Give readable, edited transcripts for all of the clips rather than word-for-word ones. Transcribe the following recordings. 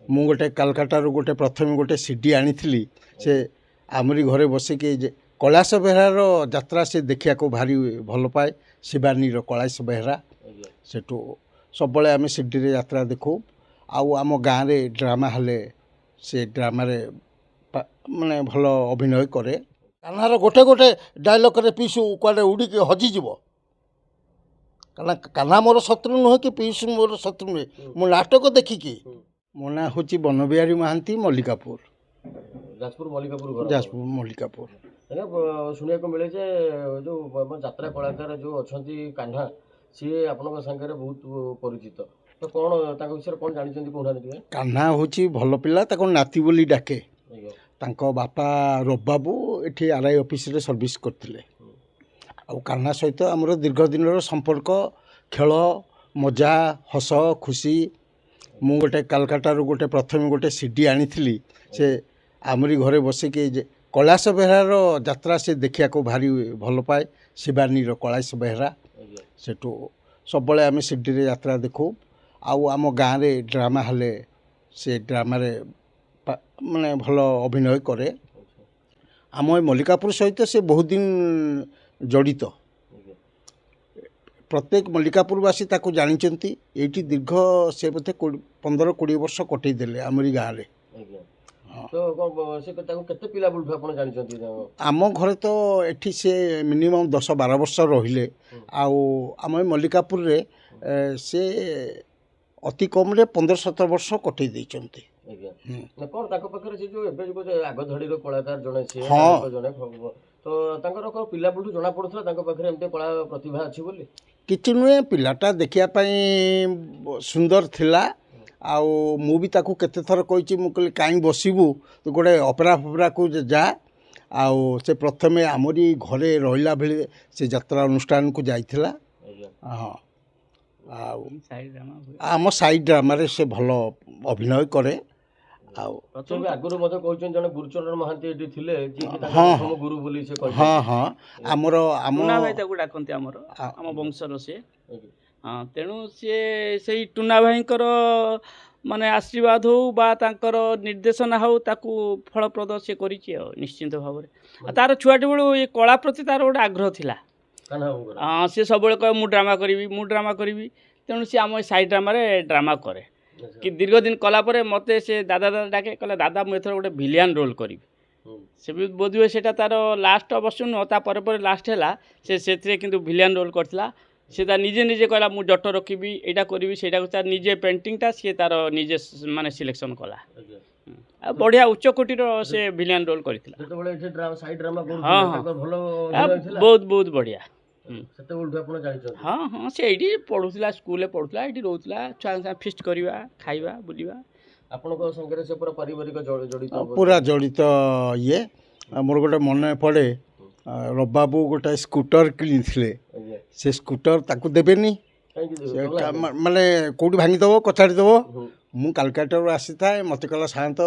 ମୁଁ ଗୋଟେ କାଲକାଟାରୁ ଗୋଟେ ପ୍ରଥମେ ଗୋଟେ ସିଡ଼ି ଆଣିଥିଲି। ସେ ଆମରି ଘରେ ବସିକି କୈଳାସ ବେହେରାର ଯାତ୍ରା ସେ ଦେଖିବାକୁ ଭାରି ଭଲ ପାଏ। ଶିବାନୀର କୈଳାସ ବେହେରା ସେଠୁ ସବୁବେଳେ ଆମେ ସିଡ଼ିରେ ଯାତ୍ରା ଦେଖୁ। ଆଉ ଆମ ଗାଁରେ ଡ୍ରାମା ହେଲେ ସେ ଡ୍ରାମାରେ ମାନେ ଭଲ ଅଭିନୟ କରେ। କାହ୍ନାର ଗୋଟେ ଗୋଟେ ଡାଇଲଗ୍ରେ ପିଇସୁ କୁଆଡ଼େ ଉଡ଼ିକି ହଜିଯିବ। କାରଣ କାହ୍ନା ମୋର ଶତ୍ରୁ ନୁହେଁ କି ପିଇସୁ ମୋର ଶତ୍ରୁ ନୁହେଁ। ମୁଁ ନାଟକ ଦେଖିକି ମୋ ନାଁ ହେଉଛି ବନବିହାରୀ ମହାନ୍ତି ମଲ୍ଲିକାପୁର। ଯାଜପୁର ମଲ୍ଲିକାପୁର ଯାଜପୁର ମଲ୍ଲିକାପୁର। ଶୁଣିବାକୁ ମିଳେ ଯେ ଯେଉଁ ଆମ ଯାତ୍ରା କଳାକାର ଯେଉଁ ଅଛନ୍ତି କାହ୍ନା, ସିଏ ଆପଣଙ୍କ ସାଙ୍ଗରେ ବହୁତ ପରିଚିତ। ତ କ'ଣ ତାଙ୍କ ବିଷୟରେ କ'ଣ ଜାଣିଛନ୍ତି କହୁନାହାନ୍ତି ଟିକେ। କାହ୍ନା ହେଉଛି ଭଲ ପିଲା, ତାକୁ ନାତି ବୋଲି ଡାକେ। ତାଙ୍କ ବାପା ରବବାବୁ ଏଠି ଆର୍ଆଇ ଅଫିସରେ ସର୍ଭିସ୍ କରିଥିଲେ। ଆଉ କାହ୍ନା ସହିତ ଆମର ଦୀର୍ଘ ଦିନର ସମ୍ପର୍କ, ଖେଳ ମଜା ହସ ଖୁସି। ମୁଁ ଗୋଟେ କାଲକାଟାରୁ ଗୋଟେ ପ୍ରଥମେ ଗୋଟେ ସିଡ଼ି ଆଣିଥିଲି। ସେ ଆମରି ଘରେ ବସିକି କୈଳାସ ବେହେରାର ଯାତ୍ରା ସେ ଦେଖିବାକୁ ଭାରି ଭଲ ପାଏ। ଶିବାନୀର କୈଳାସ ବେହେରା ସେଠୁ ସବୁବେଳେ ଆମେ ସିଡ଼ିରେ ଯାତ୍ରା ଦେଖୁ। ଆଉ ଆମ ଗାଁରେ ଡ୍ରାମା ହେଲେ ସେ ଡ୍ରାମାରେ ମାନେ ଭଲ ଅଭିନୟ କରେ। ଆମ ଏ ମଲ୍ଲିକାପୁର ସହିତ ସେ ବହୁତ ଦିନ ଜଡ଼ିତ। ପ୍ରତ୍ୟେକ ମଲ୍ଲିକାପୁରବାସୀ ତାକୁ ଜାଣିଛନ୍ତି। ଏଇଠି ଦୀର୍ଘ ସେ ବୋଧେ 15-20 ବର୍ଷ କଟେଇ ଦେଲେ ଆମରି ଗାଁରେ। ଆମ ଘରେ ତ ଏଠି ସେ ମିନିମମ୍ 10-12 ବର୍ଷ ରହିଲେ। ଆଉ ଆମ ଏ ମଲ୍ଲିକାପୁରରେ ସେ ଅତି କମ୍ରେ 15-17 ବର୍ଷ କଟେଇ ଦେଇଛନ୍ତି। ତ ତାଙ୍କର କ'ଣ ପିଲା ବେଳଠୁ ଜଣା ପଡ଼ୁଥିଲା ତାଙ୍କ ପାଖରେ ଏମିତି କଳା ପ୍ରତିଭା ଅଛି ବୋଲି? କିଛି ନୁହେଁ, ପିଲାଟା ଦେଖିବା ପାଇଁ ସୁନ୍ଦର ଥିଲା। ଆଉ ମୁଁ ବି ତାକୁ କେତେ ଥର କହିଛି, ମୁଁ କହିଲି କାହିଁ ବସିବୁ, ତୁ ଗୋଟେ ଅପେରା ଫପେରାକୁ ଯା। ଆଉ ସେ ପ୍ରଥମେ ଆମରି ଘରେ ରହିଲା ବେଳେ ସେ ଯାତ୍ରା ଅନୁଷ୍ଠାନକୁ ଯାଇଥିଲା। ହଁ, ଆଉ ଆମ ସାଇ ଡ୍ରାମାରେ ସେ ଭଲ ଅଭିନୟ କରେ। ଆଉ ଆଗରୁ ମଧ୍ୟ କହିଛନ୍ତି ଜଣେ ଗୁରୁଚରଣ ମହାନ୍ତି ଏଠି ଥିଲେ, ହଁ ଗୁରୁ ବୋଲି ସେ କହିଛନ୍ତି। ହଁ ହଁ, ଆମର ଟୁନା ଭାଇ ତାକୁ ଡାକନ୍ତି, ଆମର ଆମ ବଂଶର ସିଏ। ହଁ, ତେଣୁ ସିଏ ସେଇ ଟୁନା ଭାଇଙ୍କର ମାନେ ଆଶୀର୍ବାଦ ହଉ ବା ତାଙ୍କର ନିର୍ଦ୍ଦେଶନା ହଉ, ତାକୁ ଫଳପ୍ରଦ ସେ କରିଛି ଆଉ ନିଶ୍ଚିନ୍ତ ଭାବରେ। ଆଉ ତାର ଛୁଆଟି ବେଳୁ ଏ କଳା ପ୍ରତି ତାର ଗୋଟେ ଆଗ୍ରହ ଥିଲା। ହଁ, ସେ ସବୁବେଳେ କହେ ମୁଁ ଡ୍ରାମା କରିବି। ତେଣୁ ସେ ଆମ ସାଇ ଡ୍ରାମାରେ ଡ୍ରାମା କରେ। କି ଦୀର୍ଘ ଦିନ କଲା ପରେ ମୋତେ ସେ ଦାଦା ଡାକେ, କହିଲା ଦାଦା ମୁଁ ଏଥର ଗୋଟେ ଭିଲିଆନ୍ ରୋଲ୍ କରିବି। ସେ ବି ବୋଧହୁଏ ସେଇଟା ତାର ଲାଷ୍ଟ ଅବଶ୍ୟ ନୁହଁ, ତାପରେ ପରେ ଲାଷ୍ଟ ହେଲା। ସେ ସେଥିରେ କିନ୍ତୁ ଭିଲିଆନ୍ ରୋଲ୍ କରିଥିଲା। ସେ ତା ନିଜେ କହିଲା ମୁଁ ଜଟ ରଖିବି, ଏଇଟା କରିବି, ସେଇଟା ତାର ନିଜେ ପେଣ୍ଟିଂଟା ସିଏ ତାର ନିଜେ ମାନେ ସିଲେକ୍ସନ୍ କଲା। ଆଉ ବଢ଼ିଆ ଉଚ୍ଚ କୋଟିର ସେ ଭିଲିଆନ୍ ରୋଲ୍ କରିଥିଲା। ହଁ ହଁ, ବହୁତ ବଢ଼ିଆ। ହଁ, ସେ ଏଇଠି ପଢ଼ୁଥିଲା, ସ୍କୁଲରେ ପଢ଼ୁଥିଲା, ଏଇଠି ରହୁଥିଲା। ଛୁଆଙ୍କ ସାଙ୍ଗେ ଫିଷ୍ଟ କରିବା, ଖାଇବା, ବୁଲିବା। ଆପଣଙ୍କ ସାଙ୍ଗରେ ସେ ପୁରା ପାରିବାରିକ ଜଡ଼ିତ? ପୁରା ଜଡ଼ିତ। ଇଏ ମୋର ଗୋଟେ ମନେ ପଡ଼େ, ରବବାବୁ ଗୋଟେ ସ୍କୁଟର କିଣିଥିଲେ। ସେ ସ୍କୁଟର ତାକୁ ଦେବେନି, ମାନେ କେଉଁଠି ଭାଙ୍ଗିଦେବ, କଚାଡ଼ିଦେବ। ମୁଁ କାଲକାଟାରୁ ଆସିଥାଏ, ମୋତେ କହିଲା ସାନ୍ତ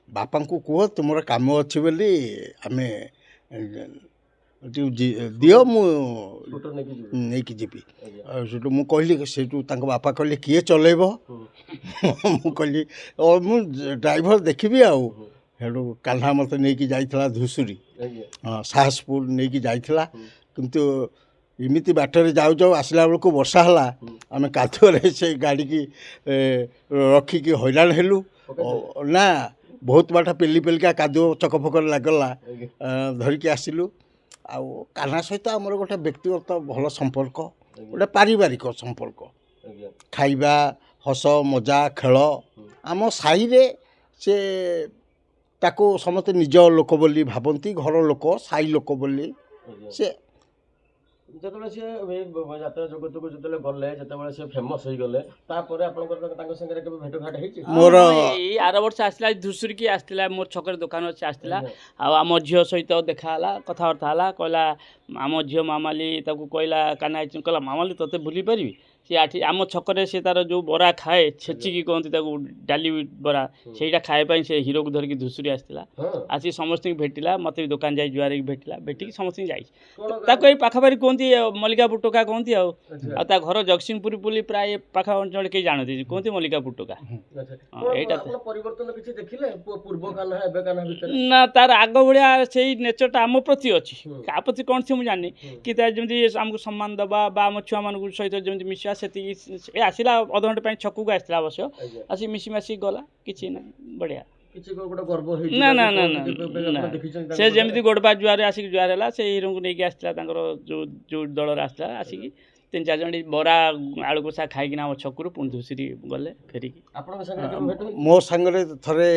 ବାପାଙ୍କୁ କୁହ ତୁମର କାମ ଅଛି ବୋଲି ଆମେ ଦିଅ, ମୁଁ ନେଇକି ଯିବି। ସେଠୁ ମୁଁ କହିଲି, ସେଠୁ ତାଙ୍କ ବାପା କହିଲେ କିଏ ଚଲେଇବ? ମୁଁ କହିଲି ମୁଁ ଡ୍ରାଇଭର ଦେଖିବି ଆଉ। ସେଠୁ କାହ୍ନା ମୋତେ ନେଇକି ଯାଇଥିଲା ଧୂସୁରୀ, ସାହସପୁର ନେଇକି ଯାଇଥିଲା। କିନ୍ତୁ ଏମିତି ବାଟରେ ଯାଉ ଆସିଲା ବେଳକୁ ବର୍ଷା ହେଲା। ଆମେ କାଦୁଅରେ ସେ ଗାଡ଼ିକି ରଖିକି ହଇରାଣ ହେଲୁ। ନା, ବହୁତ ବାଟ ପେଲିକା କାଦୁଅ ଚକଫକରେ ଲାଗିଲା, ଧରିକି ଆସିଲୁ। ଆଉ କାହ୍ନା ସହିତ ଆମର ଗୋଟେ ବ୍ୟକ୍ତିଗତ ଭଲ ସମ୍ପର୍କ, ଗୋଟେ ପାରିବାରିକ ସମ୍ପର୍କ। ଖାଇବା, ହସ ମଜା, ଖେଳ। ଆମ ସାହିରେ ସେ ତାକୁ ସମସ୍ତେ ନିଜ ଲୋକ ବୋଲି ଭାବନ୍ତି, ଘର ଲୋକ, ସାହି ଲୋକ ବୋଲି। ସେ ଯେତେବେଳେ ସେ ଯାତ୍ରା ଜଗତକୁ ଯେତେବେଳେ ଗଲେ, ଯେତେବେଳେ ସେ ଫେମସ୍ ହେଇଗଲେ, ତାପରେ ଆପଣଙ୍କର ତାଙ୍କ ସାଙ୍ଗରେ କେବେ ଭେଟଘାଟ ହେଇଛି? ମୋର ଏଇ ଆର ବର୍ଷ ଆସିଥିଲା, ଧୂସୁରୀକି ଆସିଥିଲା, ମୋର ଛକରେ ଦୋକାନ ଅଛି, ଆସିଥିଲା। ଆଉ ଆମ ଝିଅ ସହିତ ଦେଖା ହେଲା, କଥାବାର୍ତ୍ତା ହେଲା। କହିଲା ଆମ ଝିଅ ମାମାଲି ତାକୁ କହିଲା, କାହ୍ନା କହିଲା ମାମାଲି ତୋତେ ଭୁଲି ପାରିବି? ସେ ଆମ ଛକରେ ସେ ତାର ଯେଉଁ ବରା ଖାଏ ଛେଚିକି କହନ୍ତି ତାକୁ ଡାଲି ବରା, ସେଇଟା ଖାଇବା ପାଇଁ ସେ ହିରୋକୁ ଧରିକି ଧୂସୁରୀ ଆସିଥିଲା। ଆସି ସମସ୍ତଙ୍କୁ ଭେଟିଲା, ମୋତେ ବି ଦୋକାନ ଯାଇ ଜୁହାର ହେଇକି ଭେଟିଲା, ଭେଟିକି ସମସ୍ତଙ୍କୁ ଯାଇଛି। ତାକୁ ଏଇ ପାଖାପାଖି କୁହନ୍ତି ମଲ୍ଲିକାପୁର ଟୋକା କହନ୍ତି ଆଉ ତା ଘର ଜଗତସିଂହପୁର ବୋଲି ପ୍ରାୟ ପାଖ ଅଞ୍ଚଳ କେହି ଜାଣନ୍ତି, କୁହନ୍ତି ମଲ୍ଲିକାପୁର ଟୋକା। ଏଇଟା ପରିବର୍ତ୍ତନ କିଛି ଦେଖିଲେ ପୂର୍ବ କାହ୍ନା ଏବେ କାହ୍ନା ଭିତରେ? ନା, ତାର ଆଗ ଭଳିଆ ସେଇ ନେଚରଟା ଆମ ପ୍ରତି ଅଛି, ତା ପ୍ରତି କ'ଣ ସେ ମୁଁ ଜାଣିନି। କି ତା ଯେମିତି ଆମକୁ ସମ୍ମାନ ଦେବା ବା ଆମ ଛୁଆମାନଙ୍କ ସହିତ ଯେମିତି ମିଶିବା, ସେତିକି ଏ ଆସିଲା ଅଧଘଣ୍ଟେ ପାଇଁ ଛକକୁ ଆସିଥିଲା ଅବଶ୍ୟ, ଆସି ମିଶି ମାସିକି ଗଲା, କିଛି ନାହିଁ, ବଢ଼ିଆ। ନା ନା ନା ନା ନା, ସେ ଯେମିତି ଗୋଡ଼ବା ଜୁଆରେ ଆସିକି ଜୁଆର ହେଲା, ସେ ହିରୋଙ୍କୁ ନେଇକି ଆସିଥିଲା, ତାଙ୍କର ଯେଉଁ ଦଳରେ ଆସିଥିଲା, ଆସିକି 3-4 ଜଣ ବରା ଆଳୁ କଷା ଖାଇକିନା ଆମ ଛକରୁ ପୁଣି ଧୂସୁରୀ ଗଲେ ଫେରିକି। ମୋ ସାଙ୍ଗରେ ଥରେ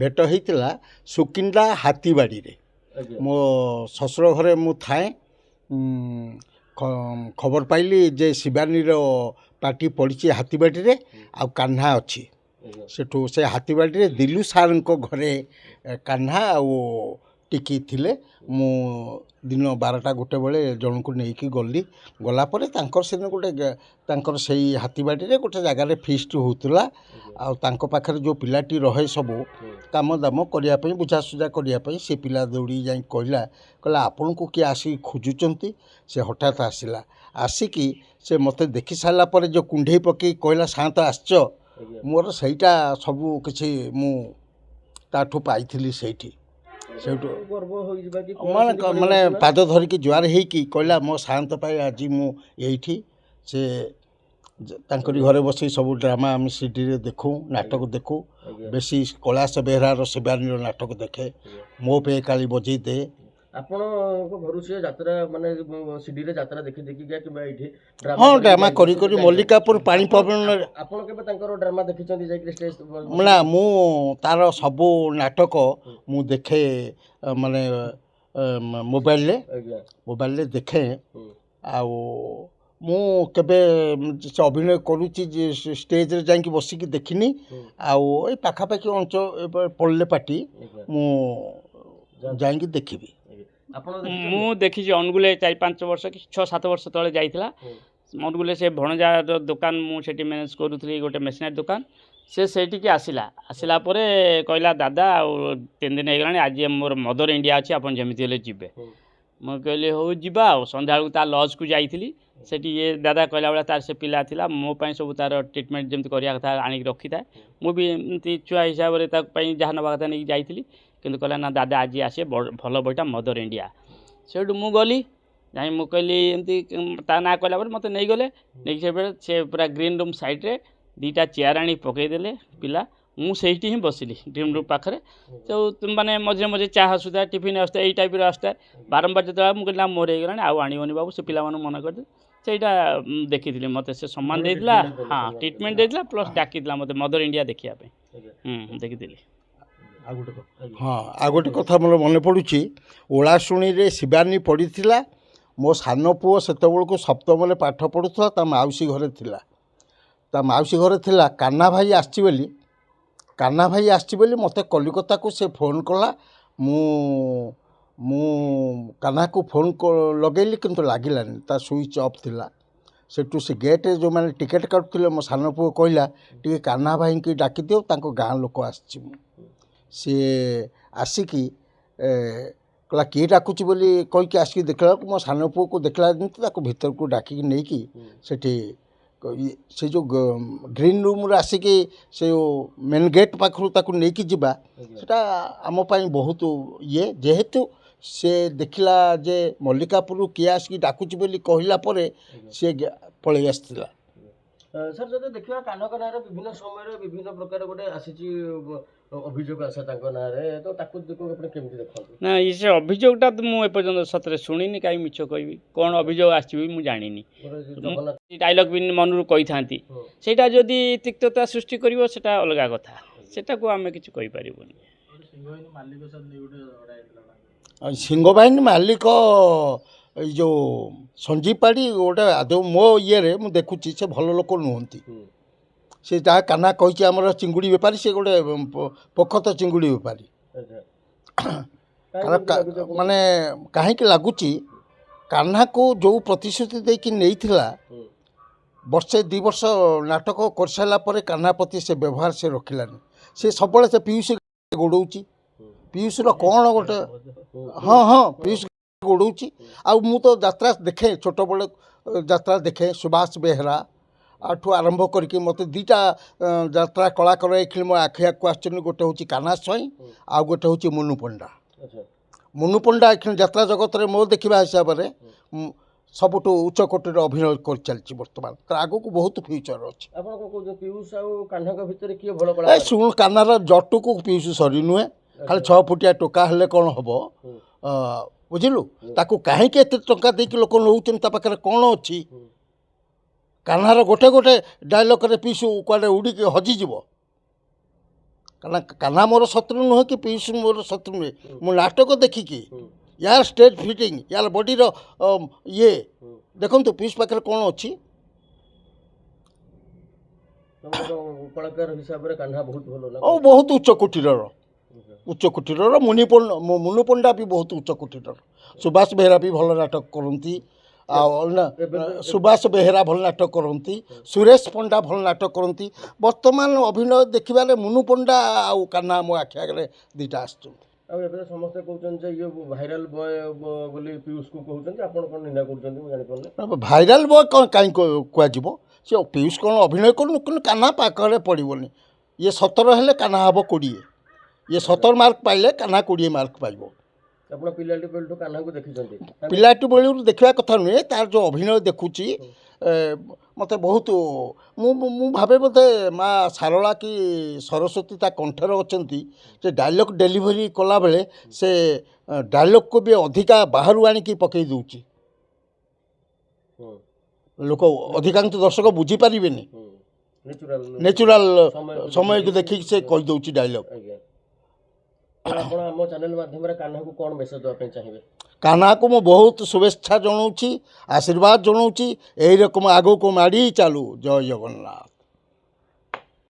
ଭେଟ ହେଇଥିଲା ସୁକିନ୍ଦା ହାତୀବାଡ଼ିରେ। ମୋ ଶ୍ୱଶୁର ଘରେ ମୁଁ ଥାଏ, ଖବର ପାଇଲି ଯେ ଶିବାନୀର ପାର୍ଟି ପଡ଼ିଛି ହାତୀବାଡ଼ିରେ ଆଉ କାହ୍ନା ଅଛି। ସେଠୁ ସେ ହାତୀବାଡ଼ିରେ ଦିଲୁ ସାର୍ଙ୍କ ଘରେ କାହ୍ନା ଆଉ ଟିକି ଥିଲେ। ମୁଁ ଦିନ 12ଟା-1 ବେଳେ ଜଣକୁ ନେଇକି ଗଲି। ଗଲା ପରେ ତାଙ୍କର ସେଦିନ ତାଙ୍କର ସେଇ ହାତୀବାଡ଼ିରେ ଗୋଟେ ଜାଗାରେ ଫିଷ୍ଟ ହେଉଥିଲା। ଆଉ ତାଙ୍କ ପାଖରେ ଯେଉଁ ପିଲାଟି ରହେ ସବୁ କାମ ଦାମ କରିବା ପାଇଁ, ବୁଝାସୁଝା କରିବା ପାଇଁ, ସେ ପିଲା ଦୌଡ଼ିକି ଯାଇ କହିଲା ଆପଣଙ୍କୁ କିଏ ଆସିକି ଖୋଜୁଛନ୍ତି। ସେ ହଠାତ୍ ଆସିଲା, ଆସିକି ସେ ମୋତେ ଦେଖି ସାରିଲା ପରେ ଯେଉଁ କୁଣ୍ଢେଇ ପକେଇ କହିଲା ସାନ୍ତ ଆସିଛ, ମୋର ସେଇଟା ସବୁ କିଛି ମୁଁ ତାଠୁ ପାଇଥିଲି ସେଇଠି। ସେଇଠୁ ମାନେ ପାଦ ଧରିକି ଜୁହାର ହେଇକି କହିଲା ମୋ ସାନ୍ତ ପାଇଁ ଆଜି ମୁଁ ଏଇଠି। ସେ ତାଙ୍କରି ଘରେ ବସି ସବୁ ଡ୍ରାମା ଆମେ ସିଡ଼ିରେ ଦେଖୁ, ନାଟକ ଦେଖୁ। ବେଶୀ କୈଳାସ ବେହେରାର ଶିବାନୀର ନାଟକ ଦେଖେ, ମୋ ପେ କାଳି ବଜେଇ ଦେ। ଆପଣଙ୍କ ଘରୁ ସେ ଯାତ୍ରା ମାନେ ସିଡ଼ିରେ ଯାତ୍ରା ଦେଖି ଦେଖିକା କିମ୍ବା ଏଇଠି ହଁ ଡ୍ରାମା କରି କରି ମଲ୍ଲିକାପୁର ପାଣି ପବନରେ। ଆପଣ କେବେ ତାଙ୍କର ଡ୍ରାମା ଦେଖିଛନ୍ତି ଯାଇକି ଷ୍ଟେଜ୍? ନା, ମୁଁ ତାର ସବୁ ନାଟକ ମୁଁ ଦେଖେ, ମାନେ ମୋବାଇଲରେ ଦେଖେ। ଆଉ ମୁଁ କେବେ ସେ ଅଭିନୟ କରୁଛି ଯେ ଷ୍ଟେଜ୍ରେ ଯାଇକି ବସିକି ଦେଖିନି। ଆଉ ଏଇ ପାଖାପାଖି ଅଞ୍ଚଳ ପଡ଼ିଲେ ପାର୍ଟି ମୁଁ ଯାଇକି ଦେଖିବି। ମୁଁ ଦେଖିଛି ଅନୁଗୁଳେ 4-5 ବର୍ଷ କି 6-7 ବର୍ଷ ତଳେ ଯାଇଥିଲା। ଅନୁଗୁଳେ ସେ ଭଣଜାର ଦୋକାନ, ମୁଁ ସେଠି ମ୍ୟାନେଜ୍ କରୁଥିଲି ଗୋଟେ ମେସିନାରୀ ଦୋକାନ। ସେ ସେଇଠିକି ଆସିଲା ପରେ କହିଲା ଦାଦା ଆଉ 3 ଦିନ ହେଇଗଲାଣି, ଆଜି ମୋର ମଦର ଇଣ୍ଡିଆ ଅଛି, ଆପଣ ଯେମିତି ହେଲେ ଯିବେ। ମୁଁ କହିଲି ହଉ ଯିବା। ଆଉ ସନ୍ଧ୍ୟାବେଳକୁ ତା ଲଜ୍କୁ ଯାଇଥିଲି। ସେଠି ଦାଦା କହିଲା ଭଳିଆ ତାର ସେ ପିଲା ଥିଲା, ମୋ ପାଇଁ ସବୁ ତାର ଟ୍ରିଟମେଣ୍ଟ ଯେମିତି କରିବା କଥା ଆଣିକି ରଖିଥାଏ। ମୁଁ ବି ଏମିତି ଛୁଆ ହିସାବରେ ତା ପାଇଁ ଯାହା ନେବା କଥା ନେଇକି ଯାଇଥିଲି। କିନ୍ତୁ କହିଲା ନା ଦାଦା ଆଜି ଆସିବେ, ଭଲ ବହିଟା ମଦର ଇଣ୍ଡିଆ। ସେଇଠୁ ମୁଁ ଗଲି, ଯାଇ ମୁଁ କହିଲି ଏମିତି ତା ନାଁ କହିଲା ପରେ ମୋତେ ନେଇଗଲେ। ନେଇକି ସେ ପୁରା ଗ୍ରୀନ୍ ରୁମ୍ ସାଇଡ଼୍ରେ 2ଟା ଚେୟାର ଆଣି ପକାଇଦେଲେ ପିଲା। ମୁଁ ସେଇଠି ହିଁ ବସିଲି ଗ୍ରୀନ୍ ରୁମ୍ ପାଖରେ। ଯେଉଁ ମାନେ ମଝିରେ ମଝିରେ ଚାହା ସୁଧା ଟିଫିନ୍ ଆସୁଥାଏ, ଏଇ ଟାଇପ୍ର ଆସୁଥାଏ। ବାରମ୍ବାର ଯେତେବେଳେ ମୁଁ କହିଲି ନା ମୋର ହେଇଗଲାଣି, ଆଉ ଆଣିବନି ବାବୁ, ସେ ପିଲାମାନଙ୍କୁ ମନା କରିଦେଲି। ସେଇଟା ଦେଖିଥିଲି, ମୋତେ ସେ ସମ୍ମାନ ଦେଇଥିଲା, ହଁ ଟ୍ରିଟମେଣ୍ଟ ଦେଇଥିଲା, ପ୍ଲସ୍ ଡାକିଥିଲା ମୋତେ ମଦର ଇଣ୍ଡିଆ ଦେଖିବା ପାଇଁ। ଦେଖିଥିଲି। ଆଉ ଗୋଟେ କଥା ମୋର ମନେ ପଡ଼ୁଛି, ଓଳାଶୁଣୀରେ ଶିବାନୀ ପଡ଼ିଥିଲା। ମୋ ସାନ ପୁଅ ସେତେବେଳକୁ 7ମରେ ପାଠ ପଢ଼ୁଥିଲା, ତା ମାଉସୀ ଘରେ ଥିଲା। କାହ୍ନା ଭାଇ ଆସିଛି ବୋଲି ମୋତେ କଲିକତାକୁ ସେ ଫୋନ୍ କଲା। ମୁଁ କାହ୍ନାକୁ ଫୋନ୍ ଲଗେଇଲି, କିନ୍ତୁ ଲାଗିଲାନି, ତା ସୁଇଚ୍ ଅଫ୍ ଥିଲା। ସେଠୁ ସେ ଗେଟ୍ରେ ଯେଉଁମାନେ ଟିକେଟ୍ କାଟୁଥିଲେ, ମୋ ସାନ ପୁଅ କହିଲା ଟିକେ କାହ୍ନା ଭାଇଙ୍କି ଡାକିଦିଅ, ତାଙ୍କ ଗାଁ ଲୋକ ଆସିଛି। ସିଏ ଆସିକି କହିଲା କିଏ ଡାକୁଛି ବୋଲି କହିକି ଆସିକି ଦେଖିଲା ବେଳକୁ ମୋ ସାନ ପୁଅକୁ ଦେଖିଲା ଯେମିତି ତାକୁ ଭିତରକୁ ଡାକିକି ନେଇକି ସେଠି ସେ ଯେଉଁ ଗ୍ରୀନ୍ ରୁମ୍ରେ ଆସିକି ସେ ମେନ୍ ଗେଟ୍ ପାଖରୁ ତାକୁ ନେଇକି ଯିବା, ସେଟା ଆମ ପାଇଁ ବହୁତ ଯେହେତୁ ସେ ଦେଖିଲା ଯେ ମଲ୍ଲିକାପୁରରୁ କିଏ ଆସିକି ଡାକୁଛି ବୋଲି କହିଲା ପରେ ସେ ପଳେଇ ଆସିଥିଲା। ସାର୍ ଯଦି ଦେଖିବା କାହ୍ନଙ୍କ ନାଁରେ ବିଭିନ୍ନ ସମୟରେ ବିଭିନ୍ନ ପ୍ରକାର ଗୋଟେ ଆସିଛି ଅଭିଯୋଗ ଆସେ ତାଙ୍କ ନାଁରେ, ତ ତାକୁ ଆପଣ କେମିତି ଦେଖନ୍ତି? ନା, ସେ ଅଭିଯୋଗଟା ମୁଁ ଏପର୍ଯ୍ୟନ୍ତ ସତରେ ଶୁଣିନି, କାହିଁ ମିଛ କହିବି। କ'ଣ ଅଭିଯୋଗ ଆସିଛି ମୁଁ ଜାଣିନି। ଡାଇଲଗ୍ ବି ମନରୁ କହିଥାନ୍ତି, ସେଇଟା ଯଦି ତିକ୍ତତା ସୃଷ୍ଟି କରିବ ସେଟା ଅଲଗା କଥା, ସେଟାକୁ ଆମେ କିଛି କହିପାରିବୁନି। ସିଂହବାହିନୀ ମାଲିକ ଏଇ ଯେଉଁ ସଞ୍ଜୀବ ପାଢ଼ୀ ଗୋଟେ ଆଦୌ ମୋ ଇଏରେ ମୁଁ ଦେଖୁଛି ସେ ଭଲ ଲୋକ ନୁହନ୍ତି। ସେ ଯାହା କାହ୍ନା କହିଛି ଆମର ଚିଙ୍ଗୁଡ଼ି ବେପାରୀ, ସେ ଗୋଟେ ପୋଖତ ଚିଙ୍ଗୁଡ଼ି ବେପାରୀ। ମାନେ କାହିଁକି ଲାଗୁଛି, କାହ୍ନାକୁ ଯେଉଁ ପ୍ରତିଶ୍ରୁତି ଦେଇକି ନେଇଥିଲା ବର୍ଷେ 2 ବର୍ଷ ନାଟକ କରିସାରିଲା ପରେ କାହ୍ନା ପ୍ରତି ସେ ବ୍ୟବହାର ସେ ରଖିଲାନି। ସେ ସବୁବେଳେ ସେ ପିୟୁଷ ଗୋଡ଼ଉଛି। ପିୟୁଷର କ'ଣ ଗୋଟେ ହଁ ପିୟୁଷ ଗୋଡ଼ଉଛି। ଆଉ ମୁଁ ତ ଯାତ୍ରା ଦେଖେ, ଛୋଟବେଳେ ଯାତ୍ରା ଦେଖେ। ସୁବାସ ବେହେରା ଆଠୁ ଆରମ୍ଭ କରିକି ମୋତେ 2ଟା ଯାତ୍ରା କଳା କରାଇଥିଲି ମୋ ଆଖି ଆଗକୁ ଆସିଛନ୍ତି। ଗୋଟେ ହେଉଛି କାହ୍ନା ସ୍ୱାଇଁ, ଆଉ ଗୋଟେ ହେଉଛି ମୁନୁ ପଣ୍ଡା। ମୁନୁ ପଣ୍ଡା ଏଠି ଯାତ୍ରା ଜଗତରେ ମୋ ଦେଖିବା ହିସାବରେ ସବୁଠୁ ଉଚ୍ଚ କୋଟିର ଅଭିନୟ କରିଚାଲିଛି ବର୍ତ୍ତମାନ। ଆଗକୁ ବହୁତ ଫ୍ୟୁଚର୍ ଅଛି। ଆପଣ କ'ଣ କହୁଛନ୍ତି ପିୟୁଷ ଆଉ କାହ୍ନାଙ୍କ ଭିତରେ କିଏ ଭଲ ଏ କଳାକାର? ଶୁଣ, କାହ୍ନାର ଜଟୁକୁ ପିୟୁଷ ସରି ନୁହେଁ। ଖାଲି 6 ଫୁଟିଆ ଟୋକା ହେଲେ କ'ଣ ହେବ? ବୁଝିଲୁ, ତାକୁ କାହିଁକି ଏତେ ଟଙ୍କା ଦେଇକି ଲୋକ ନେଉଛନ୍ତି? ତା ପାଖରେ କ'ଣ ଅଛି? କାହ୍ନାର ଗୋଟେ ଗୋଟେ ଡାଇଲଗ୍ରେ ପିୟୁଷ କୁଆଡ଼େ ଉଡ଼ିକି ହଜିଯିବ। କାରଣ କାହ୍ନା ମୋର ଶତ୍ରୁ ନୁହେଁ କି ପିୟୁଷ ମୋର ଶତ୍ରୁ ନୁହେଁ। ମୁଁ ନାଟକ ଦେଖିକି ୟାର ଷ୍ଟେଜ୍ ଫିଟିଂ, ୟାର ବଡ଼ିର ଇଏ ଦେଖନ୍ତୁ ପିୟୁଷ ପାଖରେ କ'ଣ ଅଛି। କଳାକାର ହିସାବରେ କାହ୍ନା ବହୁତ ଭଲ ନା? ଓ ବହୁତ ଉଚ୍ଚ କୋଟିର ମୁନୁ ପଣ୍ଡା ବି ବହୁତ ଉଚ୍ଚ କୋଟିର। ସୁବାସ ବେହେରା ବି ଭଲ ନାଟକ କରନ୍ତି। ଆଉ ସୁବାସ ବେହେରା ଭଲ ନାଟକ କରନ୍ତି। ସୁରେଶ ପଣ୍ଡା ଭଲ ନାଟକ କରନ୍ତି। ବର୍ତ୍ତମାନ ଅଭିନୟ ଦେଖିବାରେ ମୁନୁ ପଣ୍ଡା ଆଉ କାହ୍ନା ମୋ ଆଖି ଆଗରେ 2ଟା ଆସୁଛନ୍ତି। ଆଉ ଏବେ ସମସ୍ତେ କହୁଛନ୍ତି ଯେ ଇଏ ଭାଇରାଲ ବୟ ବୋଲି ପିୟୁଷକୁ କହୁଛନ୍ତି। ଆପଣ କ'ଣ ନିନ୍ଦା କରୁଛନ୍ତି ମୁଁ ଜାଣିପାରୁନି। ଭାଇରାଲ ବୟ କ'ଣ କାହିଁ କୁହାଯିବ? ସେ ପିୟୁଷ କ'ଣ ଅଭିନୟ କରୁନି? କିନ୍ତୁ କାହ୍ନା ପାଖରେ ପଡ଼ିବନି। ଇଏ 17 ହେଲେ କାହ୍ନା ହେବ 20। ଇଏ 17 ମାର୍କ ପାଇଲେ କାହ୍ନା 20 ମାର୍କ ପାଇବ। ଆପଣ ପିଲାଟି ବେଳଠୁ କାହ୍ନାକୁ ଦେଖିଛନ୍ତି? ପିଲାଟି ବେଳରୁ ଦେଖିବା କଥା ନୁହେଁ, ତାର ଯେଉଁ ଅଭିନୟ ଦେଖୁଛି ମୋତେ ବହୁତ ମୁଁ ଭାବେ ବୋଧେ ମା ଶାରଳା କି ସରସ୍ୱତୀ ତା କଣ୍ଠରେ ଅଛନ୍ତି। ସେ ଡାଇଲଗ୍ ଡେଲିଭରି କଲାବେଳେ ସେ ଡାଇଲଗ୍କୁ ବି ଅଧିକା ବାହାରୁ ଆଣିକି ପକାଇ ଦେଉଛି। ଲୋକ ଅଧିକାଂଶ ଦର୍ଶକ ବୁଝିପାରିବେନି। ନେଚୁରାଲ ସମୟକୁ ଦେଖିକି ସେ କହିଦେଉଛି ଡାଇଲଗ୍। ଆପଣ ଆମ ଚ୍ୟାନେଲ ମାଧ୍ୟମରେ କାହ୍ନାକୁ କ'ଣ ମେସେଜ ଦେବା ପାଇଁ ଚାହିଁବେ? କାହ୍ନାକୁ ମୁଁ ବହୁତ ଶୁଭେଚ୍ଛା ଜଣାଉଛି, ଆଶୀର୍ବାଦ ଜଣାଉଛି। ଏହି ରକମ ଆଗକୁ ମାଡ଼ି ଚାଲୁ। ଜୟ ଜଗନ୍ନାଥ।